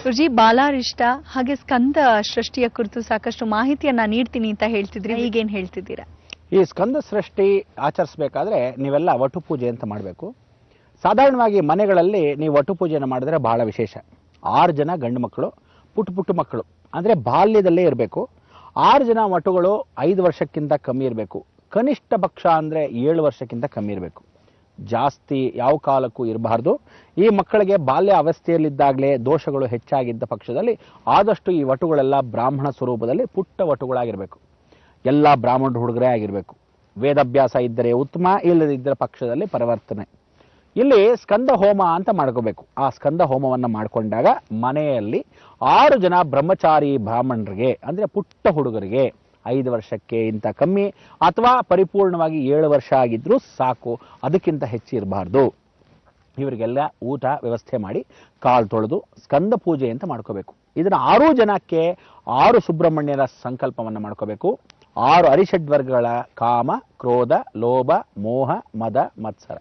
ಗುರುಜಿ ಬಾಲಾರಿಷ್ಟ ಹಾಗೆ ಸ್ಕಂದ ಸೃಷ್ಟಿಯ ಕುರಿತು ಸಾಕಷ್ಟು ಮಾಹಿತಿಯನ್ನ ನೀಡ್ತೀನಿ ಅಂತ ಹೇಳ್ತಿದ್ರಿ, ಈಗೇನ್ ಹೇಳ್ತಿದ್ದೀರಾ? ಈ ಸ್ಕಂದ ಸೃಷ್ಟಿ ಆಚರಿಸಬೇಕಾದ್ರೆ ನೀವೆಲ್ಲ ವಟು ಪೂಜೆ ಅಂತ ಮಾಡಬೇಕು. ಸಾಧಾರಣವಾಗಿ ಮನೆಗಳಲ್ಲಿ ನೀವು ವಟು ಪೂಜೆಯನ್ನು ಮಾಡಿದ್ರೆ ಬಹಳ ವಿಶೇಷ. 6 ಜನ ಗಂಡು ಮಕ್ಕಳು, ಪುಟ್ಟ ಮಕ್ಕಳು, ಅಂದರೆ ಬಾಲ್ಯದಲ್ಲೇ ಇರಬೇಕು. 6 ಜನ ವಟುಗಳು 5 ವರ್ಷಕ್ಕಿಂತ ಕಮ್ಮಿ ಇರಬೇಕು. ಕನಿಷ್ಠ ಪಕ್ಷ ಅಂದರೆ 7 ವರ್ಷಕ್ಕಿಂತ ಕಮ್ಮಿ ಇರಬೇಕು. ಜಾಸ್ತಿ ಯಾವ ಕಾಲಕ್ಕೂ ಇರಬಾರ್ದು. ಈ ಮಕ್ಕಳಿಗೆ ಬಾಲ್ಯ ಅವಸ್ಥೆಯಲ್ಲಿದ್ದಾಗಲೇ ದೋಷಗಳು ಹೆಚ್ಚಾಗಿದ್ದ ಪಕ್ಷದಲ್ಲಿ ಆದಷ್ಟು ಈ ವಟುಗಳೆಲ್ಲ ಬ್ರಾಹ್ಮಣ ಸ್ವರೂಪದಲ್ಲಿ ಪುಟ್ಟ ವಟುಗಳಾಗಿರಬೇಕು. ಎಲ್ಲ ಬ್ರಾಹ್ಮಣ ಹುಡುಗರೇ ಆಗಿರಬೇಕು. ವೇದಾಭ್ಯಾಸ ಇದ್ದರೆ ಉತ್ತಮ, ಇಲ್ಲದಿದ್ದರೆ ಪಕ್ಷದಲ್ಲಿ ಪರಿವರ್ತನೆ. ಇಲ್ಲಿ ಸ್ಕಂದ ಹೋಮ ಅಂತ ಮಾಡ್ಕೋಬೇಕು. ಆ ಸ್ಕಂದ ಹೋಮವನ್ನು ಮಾಡಿಕೊಂಡಾಗ ಮನೆಯಲ್ಲಿ 6 ಜನ ಬ್ರಹ್ಮಚಾರಿ ಬ್ರಾಹ್ಮಣರಿಗೆ, ಅಂದರೆ ಪುಟ್ಟ ಹುಡುಗರಿಗೆ 5 ವರ್ಷಕ್ಕೆ ಇಂತ ಕಮ್ಮಿ ಅಥವಾ ಪರಿಪೂರ್ಣವಾಗಿ 7 ವರ್ಷ ಆಗಿದ್ರೂ ಸಾಕು, ಅದಕ್ಕಿಂತ ಹೆಚ್ಚು ಇರಬಾರ್ದು. ಇವರಿಗೆಲ್ಲ ಊಟ ವ್ಯವಸ್ಥೆ ಮಾಡಿ ಕಾಲು ತೊಳೆದು ಸ್ಕಂದ ಪೂಜೆ ಅಂತ ಮಾಡ್ಕೋಬೇಕು. ಇದನ್ನು 6 ಜನಕ್ಕೆ 6 ಸುಬ್ರಹ್ಮಣ್ಯರ ಸಂಕಲ್ಪವನ್ನು ಮಾಡ್ಕೋಬೇಕು. 6 ಅರಿಷಡ್ವರ್ಗಗಳ ಕಾಮ, ಕ್ರೋಧ, ಲೋಭ, ಮೋಹ, ಮದ, ಮತ್ಸರ.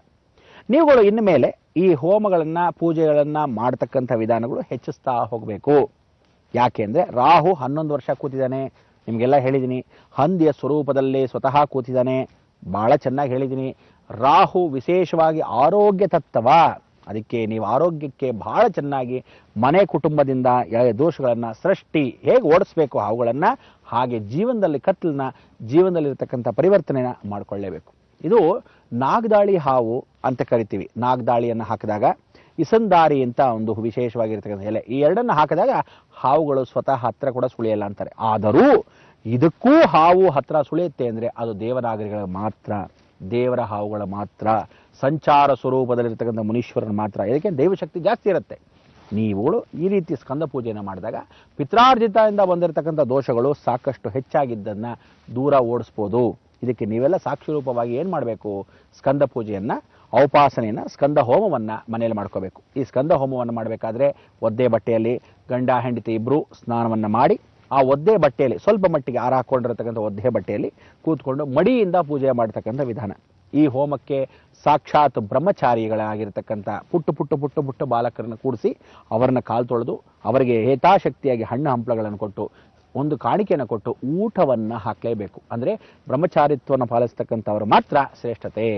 ನೀವುಗಳು ಇನ್ನು ಮೇಲೆ ಈ ಹೋಮಗಳನ್ನ ಪೂಜೆಗಳನ್ನ ಮಾಡತಕ್ಕಂಥ ವಿಧಾನಗಳು ಹೆಚ್ಚಿಸ್ತಾ ಹೋಗಬೇಕು. ಯಾಕೆ ಅಂದರೆ ರಾಹು 11 ವರ್ಷ ಕೂತಿದ್ದಾನೆ. ನಿಮಗೆಲ್ಲ ಹೇಳಿದ್ದೀನಿ. ಹಂದಿಯ ಸ್ವರೂಪದಲ್ಲೇ ಸ್ವತಃ ಕೂತಿದ್ದಾನೆ. ಬಹಳ ಚೆನ್ನಾಗಿ ಹೇಳಿದ್ದೀನಿ. ರಾಹು ವಿಶೇಷವಾಗಿ ಆರೋಗ್ಯ ತತ್ವ. ಅದಕ್ಕೆ ನೀವು ಆರೋಗ್ಯಕ್ಕೆ ಬಹಳ ಚೆನ್ನಾಗಿ ಮನೆ ಕುಟುಂಬದಿಂದ ದೋಷಗಳನ್ನು ಸೃಷ್ಟಿ ಹೇಗೆ ಓಡಿಸ್ಬೇಕು ಅವುಗಳನ್ನು, ಹಾಗೆ ಜೀವನದಲ್ಲಿ ಕತ್ತಲನ್ನ, ಜೀವನದಲ್ಲಿರ್ತಕ್ಕಂಥ ಪರಿವರ್ತನೆನ ಮಾಡಿಕೊಳ್ಳೇಬೇಕು. ಇದು ನಾಗದಾಳಿ ಹಾವು ಅಂತ ಕರಿತೀವಿ. ನಾಗದಾಳಿಯನ್ನು ಹಾಕಿದಾಗ ಇಸಂದಾರಿ ಅಂತ ಒಂದು ವಿಶೇಷವಾಗಿರ್ತಕ್ಕಂಥ ಎಲೆ, ಈ ಎರಡನ್ನು ಹಾಕಿದಾಗ ಹಾವುಗಳು ಸ್ವತಃ ಹತ್ರ ಕೂಡ ಸುಳಿಯಲ್ಲ ಅಂತಾರೆ. ಆದರೂ ಇದಕ್ಕೂ ಹಾವು ಹತ್ರ ಸುಳಿಯುತ್ತೆ ಅಂದರೆ ಅದು ದೇವನಾಗರಿಗಳ ಮಾತ್ರ, ದೇವರ ಹಾವುಗಳ ಮಾತ್ರ, ಸಂಚಾರ ಸ್ವರೂಪದಲ್ಲಿರ್ತಕ್ಕಂಥ ಮುನೀಶ್ವರನ ಮಾತ್ರ. ಇದಕ್ಕೆ ದೈವಶಕ್ತಿ ಜಾಸ್ತಿ ಇರುತ್ತೆ. ನೀವುಗಳು ಈ ರೀತಿ ಸ್ಕಂದ ಪೂಜೆಯನ್ನು ಮಾಡಿದಾಗ ಪಿತ್ರಾರ್ಜಿತದಿಂದ ಬಂದಿರತಕ್ಕಂಥ ದೋಷಗಳು ಸಾಕಷ್ಟು ಹೆಚ್ಚಾಗಿದ್ದನ್ನು ದೂರ ಓಡಿಸ್ಬೋದು. ಇದಕ್ಕೆ ನೀವೆಲ್ಲ ಸಾಕ್ಷಿ ರೂಪವಾಗಿ ಏನು ಮಾಡಬೇಕು? ಸ್ಕಂದ ಪೂಜೆಯನ್ನು, ಔಪಾಸನೆಯನ್ನು, ಸ್ಕಂದ ಹೋಮವನ್ನು ಮನೆಯಲ್ಲಿ ಮಾಡ್ಕೋಬೇಕು. ಈ ಸ್ಕಂದ ಹೋಮವನ್ನು ಮಾಡಬೇಕಾದ್ರೆ ಒದ್ದೆ ಬಟ್ಟೆಯಲ್ಲಿ ಗಂಡ ಹೆಂಡತಿ ಇಬ್ಬರು ಸ್ನಾನವನ್ನು ಮಾಡಿ, ಆ ಒದ್ದೆ ಬಟ್ಟೆಯಲ್ಲಿ ಸ್ವಲ್ಪ ಮಟ್ಟಿಗೆ ಆರ ಹಾಕೊಂಡಿರತಕ್ಕಂಥ ಒದ್ದೆ ಬಟ್ಟೆಯಲ್ಲಿ ಕೂತ್ಕೊಂಡು ಮಡಿಯಿಂದ ಪೂಜೆ ಮಾಡ್ತಕ್ಕಂಥ ವಿಧಾನ. ಈ ಹೋಮಕ್ಕೆ ಸಾಕ್ಷಾತ್ ಬ್ರಹ್ಮಚಾರಿಗಳಾಗಿರ್ತಕ್ಕಂಥ ಪುಟ್ಟ ಬಾಲಕರನ್ನು ಕೂಡಿಸಿ ಅವರನ್ನ ಕಾಲು ತೊಳೆದು ಅವರಿಗೆ ಹೇತಾಶಕ್ತಿಯಾಗಿ ಹಣ್ಣು ಹಂಪಲಗಳನ್ನು ಕೊಟ್ಟು ಒಂದು ಕಾಣಿಕೆಯನ್ನು ಕೊಟ್ಟು ಊಟವನ್ನು ಹಾಕಲೇಬೇಕು. ಅಂದರೆ ಬ್ರಹ್ಮಚಾರಿತ್ವವನ್ನು ಪಾಲಿಸ್ತಕ್ಕಂಥವರು ಮಾತ್ರ ಶ್ರೇಷ್ಠತೆ.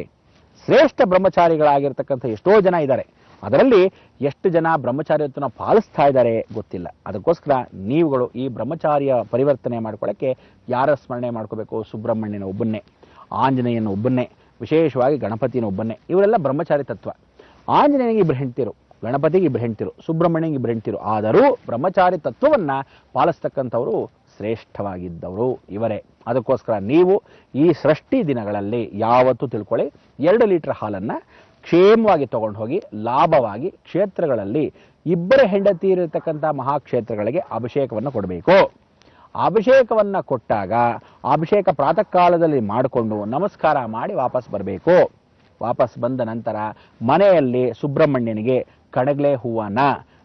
ಶ್ರೇಷ್ಠ ಬ್ರಹ್ಮಚಾರಿಗಳಾಗಿರ್ತಕ್ಕಂಥ ಎಷ್ಟೋ ಜನ ಇದ್ದಾರೆ. ಅದರಲ್ಲಿ ಎಷ್ಟು ಜನ ಬ್ರಹ್ಮಚಾರಿತ್ವವನ್ನು ಪಾಲಿಸ್ತಾ ಇದ್ದಾರೆ ಗೊತ್ತಿಲ್ಲ. ಅದಕ್ಕೋಸ್ಕರ ನೀವುಗಳು ಈ ಬ್ರಹ್ಮಚಾರಿಯ ಪರಿವರ್ತನೆ ಮಾಡ್ಕೊಳ್ಳೋಕ್ಕೆ ಯಾರ ಸ್ಮರಣೆ ಮಾಡ್ಕೋಬೇಕು? ಸುಬ್ರಹ್ಮಣ್ಯನ ಒಬ್ಬನ್ನೇ, ಆಂಜನೇಯನ ಒಬ್ಬನ್ನೇ, ವಿಶೇಷವಾಗಿ ಗಣಪತಿನ ಒಬ್ಬನ್ನೇ. ಇವರೆಲ್ಲ ಬ್ರಹ್ಮಚಾರಿ ತತ್ವ. ಆಂಜನೇಯನಿಗೆ 2 ಹೆಂಡ್ತಿರು, ಗಣಪತಿಗೆ 2 ಹೆಂಡ್ತಿರು, ಸುಬ್ರಹ್ಮಣ್ಯನಿಗೆ 2 ಹೆಂಡ್ತಿರು. ಆದರೂ ಬ್ರಹ್ಮಚಾರಿ ತತ್ವವನ್ನು ಪಾಲಿಸ್ತಕ್ಕಂಥವರು ಶ್ರೇಷ್ಠವಾಗಿದ್ದವರು ಇವರೇ. ಅದಕ್ಕೋಸ್ಕರ ನೀವು ಈ ಸೃಷ್ಟಿ ದಿನಗಳಲ್ಲಿ ಯಾವತ್ತೂ ತಿಳ್ಕೊಳ್ಳಿ, 2 ಲೀಟರ್ ಹಾಲನ್ನು ಕ್ಷೇಮವಾಗಿ ತಗೊಂಡು ಹೋಗಿ ಲಾಭವಾಗಿ ಕ್ಷೇತ್ರಗಳಲ್ಲಿ 2 ಹೆಂಡತಿ ಇರತಕ್ಕಂಥ ಮಹಾಕ್ಷೇತ್ರಗಳಿಗೆ ಅಭಿಷೇಕವನ್ನು ಕೊಡಬೇಕು. ಅಭಿಷೇಕವನ್ನು ಕೊಟ್ಟಾಗ ಅಭಿಷೇಕ ಪ್ರಾತಃ ಕಾಲದಲ್ಲಿ ಮಾಡಿಕೊಂಡು ನಮಸ್ಕಾರ ಮಾಡಿ ವಾಪಸ್ ಬರಬೇಕು. ವಾಪಸ್ ಬಂದ ನಂತರ ಮನೆಯಲ್ಲಿ ಸುಬ್ರಹ್ಮಣ್ಯನಿಗೆ ಕಡಗಲೆ ಹೂವನ್ನ,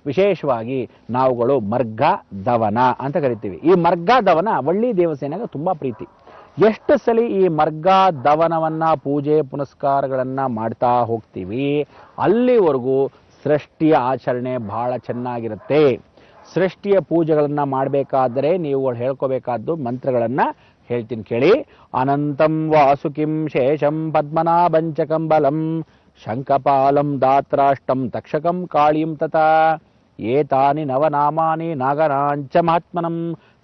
ವಿಶೇಷವಾಗಿ ನಾವುಗಳು ಮರ್ಗ ದವನ ಅಂತ ಕರಿತೀವಿ. ಈ ಮರ್ಗ ದವನ ವಳ್ಳಿ ದೇವಸೇನೆಗೆ ತುಂಬಾ ಪ್ರೀತಿ. ಎಷ್ಟು ಸಲ ಈ ಮರ್ಗ ದವನವನ್ನ ಪೂಜೆ ಪುನಸ್ಕಾರಗಳನ್ನ ಮಾಡ್ತಾ ಹೋಗ್ತೀವಿ, ಅಲ್ಲಿವರೆಗೂ ಸೃಷ್ಟಿಯ ಆಚರಣೆ ಬಹಳ ಚೆನ್ನಾಗಿರುತ್ತೆ. ಸೃಷ್ಟಿಯ ಪೂಜೆಗಳನ್ನ ಮಾಡಬೇಕಾದರೆ ನೀವುಗಳು ಹೇಳ್ಕೋಬೇಕಾದ್ದು ಮಂತ್ರಗಳನ್ನ ಹೇಳ್ತೀನಿ ಕೇಳಿ. ಅನಂತಂ ವಾಸುಕಿಂ ಶೇಷಂ ಪದ್ಮನಾಭಂಚಕಂ ಬಲಂ ಶಂಖಪಾಲಂ ದಾತ್ರಾಷ್ಟಂ ತಕ್ಷಕಂ ಕಾಳಿಂ ತಥಾ ಏತಾನಿ ನವನಾಮಾನಿ ನಾಗರಾಂಚ ಮಹಾತ್ಮನಂ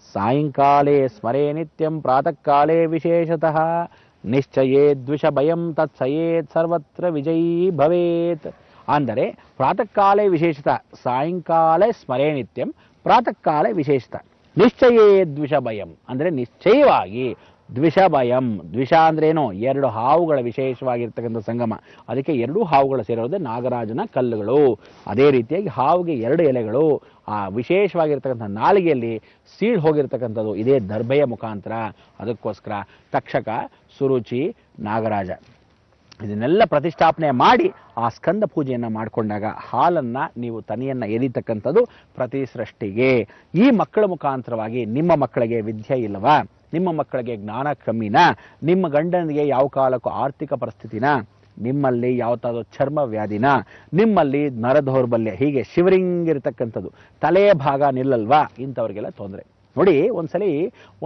ಸಾಯಂಕಾಲೇ ಸ್ಮರೇ ನಿತ್ಯಂ ಪ್ರಾತಃ ಕಾಲೇ ವಿಶೇಷತಃ ನಿಶ್ಚಯೇದ್ ದ್ವಿಷಭಯಂ ತತ್ಸಯೇತ್ ಸರ್ವತ್ರ ವಿಜಯೀ ಭವೇತ್. ಅಂದರೆ ಪ್ರಾತಃ ಕಾಲೇ ವಿಶೇಷತಃ, ಸಾಯಂಕಾಲ ಸ್ಮರೇ ನಿತ್ಯಂ, ಪ್ರಾತಃ ಕಾಲ ವಿಶೇಷತಃ. ನಿಶ್ಚಯೇ ದ್ವಿಷಭಯಂ ಅಂದರೆ ನಿಶ್ಚಯವಾಗಿ ದ್ವಿಷಭಯಂ. ದ್ವಿಷ ಅಂದ್ರೇನು? 2 ಹಾವುಗಳ ವಿಶೇಷವಾಗಿರ್ತಕ್ಕಂಥ ಸಂಗಮ. ಅದಕ್ಕೆ 2 ಹಾವುಗಳು ಸೇರೋದೇ ನಾಗರಾಜನ ಕಲ್ಲುಗಳು. ಅದೇ ರೀತಿಯಾಗಿ ಹಾವಿಗೆ 2 ಎಲೆಗಳು, ಆ ವಿಶೇಷವಾಗಿರ್ತಕ್ಕಂಥ ನಾಲಿಗೆಯಲ್ಲಿ ಸೀಳ್ ಹೋಗಿರ್ತಕ್ಕಂಥದ್ದು ಇದೇ ದರ್ಭೆಯ ಮುಖಾಂತರ. ಅದಕ್ಕೋಸ್ಕರ ತಕ್ಷಕ, ಸುರುಚಿ, ನಾಗರಾಜ ಇದನ್ನೆಲ್ಲ ಪ್ರತಿಷ್ಠಾಪನೆ ಮಾಡಿ ಆ ಸ್ಕಂದ ಪೂಜೆಯನ್ನು ಮಾಡಿಕೊಂಡಾಗ ಹಾಲನ್ನು ನೀವು ತನಿಯನ್ನು ಎರಿತಕ್ಕಂಥದ್ದು ಪ್ರತಿ ಸೃಷ್ಟಿಗೆ. ಈ ಮಕ್ಕಳ ಮುಖಾಂತರವಾಗಿ ನಿಮ್ಮ ಮಕ್ಕಳಿಗೆ ವಿದ್ಯೆ ಇಲ್ಲವಾ? ನಿಮ್ಮ ಮಕ್ಕಳಿಗೆ ಜ್ಞಾನ ಕಮ್ಮಿನ? ನಿಮ್ಮ ಗಂಡನಿಗೆ ಯಾವ ಕಾಲಕ್ಕೂ ಆರ್ಥಿಕ ಪರಿಸ್ಥಿತಿನ? ನಿಮ್ಮಲ್ಲಿ ಯಾವತ್ತಾದ್ರೂ ಚರ್ಮ ವ್ಯಾಧಿನ, ನಿಮ್ಮಲ್ಲಿ ನರದೌರ್ಬಲ್ಯ, ಹೀಗೆ ಶಿವರಿಂಗ್ ಇರತಕ್ಕಂಥದ್ದು, ತಲೆಯ ಭಾಗ ನಿಲ್ಲಲ್ವಾ, ಇಂಥವ್ರಿಗೆಲ್ಲ ತೊಂದರೆ. ನೋಡಿ, ಒಂದ್ಸಲಿ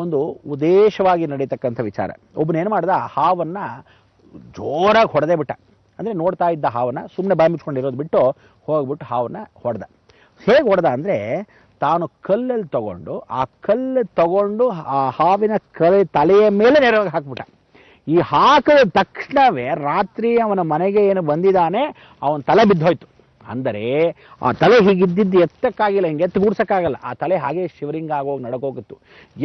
ಒಂದು ಉದ್ದೇಶವಾಗಿ ನಡೀತಕ್ಕಂಥ ವಿಚಾರ. ಒಬ್ಬನೇನು ಮಾಡ್ದ, ಹಾವನ್ನ ಜೋರಾಗಿ ಹೊಡೆದೇ ಬಿಟ್ಟ. ಅಂದರೆ ನೋಡ್ತಾ ಇದ್ದ ಹಾವನ್ನ ಸುಮ್ಮನೆ ಬಾಯಿ ಮುಚ್ಕೊಂಡಿರೋದು ಬಿಟ್ಟು ಹೋಗ್ಬಿಟ್ಟು ಹಾವನ್ನ ಹೊಡೆದ. ಹೇಗೆ ಹೊಡೆದ ಅಂದರೆ, ತಾನು ಕಲ್ಲಲ್ಲಿ ತಗೊಂಡು ಆ ಹಾವಿನ ತಲೆಯ ಮೇಲೆ ನೇರವಾಗಿ ಹಾಕ್ಬಿಟ್ಟ. ಈ ಹಾಕಿದ ತಕ್ಷಣವೇ ರಾತ್ರಿ ಅವನ ಮನೆಗೆ ಏನು ಬಂದಿದ್ದಾನೆ ಅವನ ತಲೆ ಬಿದ್ದೋಯ್ತು. ಅಂದರೆ ಆ ತಲೆ ಹೀಗಿದ್ದಿದ್ದು ಎತ್ತಕ್ಕಾಗಿಲ್ಲ, ಹಿಂಗೆ ಎತ್ತು ಗೂಡ್ಸಕ್ಕಾಗಲ್ಲ. ಆ ತಲೆ ಹಾಗೆ ಶಿವರಿಂಗ್ ಆಗೋಗಿ ನಡ್ಕೋಗಿತ್ತು.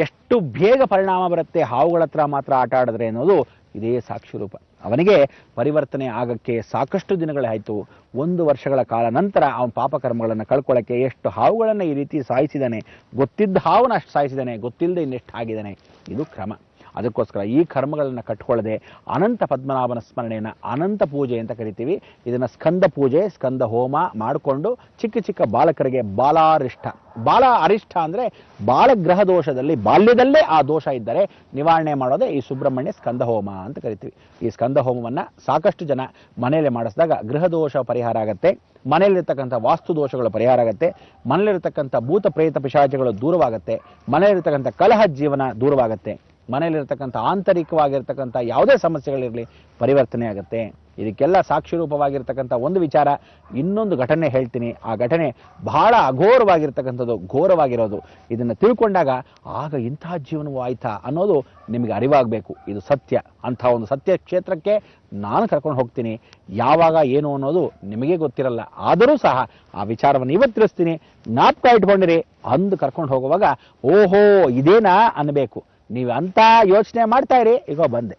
ಎಷ್ಟು ಬೇಗ ಪರಿಣಾಮ ಬರುತ್ತೆ ಹಾವುಗಳ ಹತ್ರ ಮಾತ್ರ ಆಟ ಆಡಿದ್ರೆ ಅನ್ನೋದು ಇದೇ ಸಾಕ್ಷಿ ರೂಪ. ಅವನಿಗೆ ಪರಿವರ್ತನೆ ಆಗಕ್ಕೆ ಸಾಕಷ್ಟು ದಿನಗಳಾಯಿತು. 1 ವರ್ಷಗಳ ಕಾಲ ನಂತರ ಅವನ ಪಾಪಕರ್ಮಗಳನ್ನು ಕಳ್ಕೊಳ್ಳೋಕ್ಕೆ ಎಷ್ಟು ಹಾವುಗಳನ್ನು ಈ ರೀತಿ ಸಾಯಿಸಿದ್ದಾನೆ, ಗೊತ್ತಿದ್ದ ಹಾವನ್ನ ಅಷ್ಟು ಸಾಯಿಸಿದ್ದಾನೆ, ಗೊತ್ತಿಲ್ಲದೆ ಇನ್ನೆಷ್ಟು ಆಗಿದ್ದಾನೆ. ಇದು ಕ್ರಮ. ಅದಕ್ಕೋಸ್ಕರ ಈ ಕರ್ಮಗಳನ್ನು ಕಟ್ಕೊಳ್ಳದೆ ಅನಂತ ಪದ್ಮನಾಭನ ಸ್ಮರಣೆಯನ್ನು ಅನಂತ ಪೂಜೆ ಅಂತ ಕರಿತೀವಿ. ಇದನ್ನು ಸ್ಕಂದ ಪೂಜೆ, ಸ್ಕಂದ ಹೋಮ ಮಾಡಿಕೊಂಡು ಚಿಕ್ಕ ಚಿಕ್ಕ ಬಾಲಕರಿಗೆ ಬಾಲ ಅರಿಷ್ಟ ಅಂದರೆ ಬಾಲಗ್ರಹ ದೋಷದಲ್ಲಿ ಬಾಲ್ಯದಲ್ಲೇ ಆ ದೋಷ ಇದ್ದರೆ ನಿವಾರಣೆ ಮಾಡೋದೇ ಈ ಸುಬ್ರಹ್ಮಣ್ಯ ಸ್ಕಂದ ಹೋಮ ಅಂತ ಕರಿತೀವಿ. ಈ ಸ್ಕಂದ ಹೋಮವನ್ನು ಸಾಕಷ್ಟು ಜನ ಮನೆಯಲ್ಲೇ ಮಾಡಿಸಿದಾಗ ಗೃಹ ದೋಷ ಪರಿಹಾರ ಆಗುತ್ತೆ, ಮನೆಯಲ್ಲಿರ್ತಕ್ಕಂಥ ವಾಸ್ತು ದೋಷಗಳು ಪರಿಹಾರ ಆಗುತ್ತೆ, ಮನೆಯಲ್ಲಿರ್ತಕ್ಕಂಥ ಭೂತ ಪ್ರೇತ ಪಿಶಾಚಗಳು ದೂರವಾಗುತ್ತೆ, ಮನೆಯಲ್ಲಿರ್ತಕ್ಕಂಥ ಕಲಹ ಜೀವನ ದೂರವಾಗುತ್ತೆ, ಮನೆಯಲ್ಲಿರ್ತಕ್ಕಂಥ ಆಂತರಿಕವಾಗಿರ್ತಕ್ಕಂಥ ಯಾವುದೇ ಸಮಸ್ಯೆಗಳಿರಲಿ ಪರಿವರ್ತನೆ ಆಗುತ್ತೆ. ಇದಕ್ಕೆಲ್ಲ ಸಾಕ್ಷಿ ರೂಪವಾಗಿರ್ತಕ್ಕಂಥ ಒಂದು ವಿಚಾರ, ಇನ್ನೊಂದು ಘಟನೆ ಹೇಳ್ತೀನಿ. ಆ ಘಟನೆ ಬಹಳ ಅಘೋರವಾಗಿರ್ತಕ್ಕಂಥದ್ದು, ಘೋರವಾಗಿರೋದು. ಇದನ್ನು ತಿಳ್ಕೊಂಡಾಗ ಆಗ ಇಂತಹ ಜೀವನವೂ ಆಯ್ತಾ ಅನ್ನೋದು ನಿಮಗೆ ಅರಿವಾಗಬೇಕು. ಇದು ಸತ್ಯ. ಅಂಥ ಒಂದು ಸತ್ಯ ಕ್ಷೇತ್ರಕ್ಕೆ ನಾನು ಕರ್ಕೊಂಡು ಹೋಗ್ತೀನಿ. ಯಾವಾಗ ಏನು ಅನ್ನೋದು ನಿಮಗೆ ಗೊತ್ತಿರಲ್ಲ, ಆದರೂ ಸಹ ಆ ವಿಚಾರವನ್ನು ಇವತ್ತು ತಿಳಿಸ್ತೀನಿ. ಜ್ಞಾಪಕ ಇಟ್ಕೊಂಡಿರಿ. ಅಂದು ಕರ್ಕೊಂಡು ಹೋಗುವಾಗ ಓಹೋ ಇದೇನಾ ಅನ್ನಬೇಕು. ನೀವು ಅಂತ ಯೋಚನೆ ಮಾಡ್ತಾ ಇರಿ. ಈಗ ಬಂದೆ.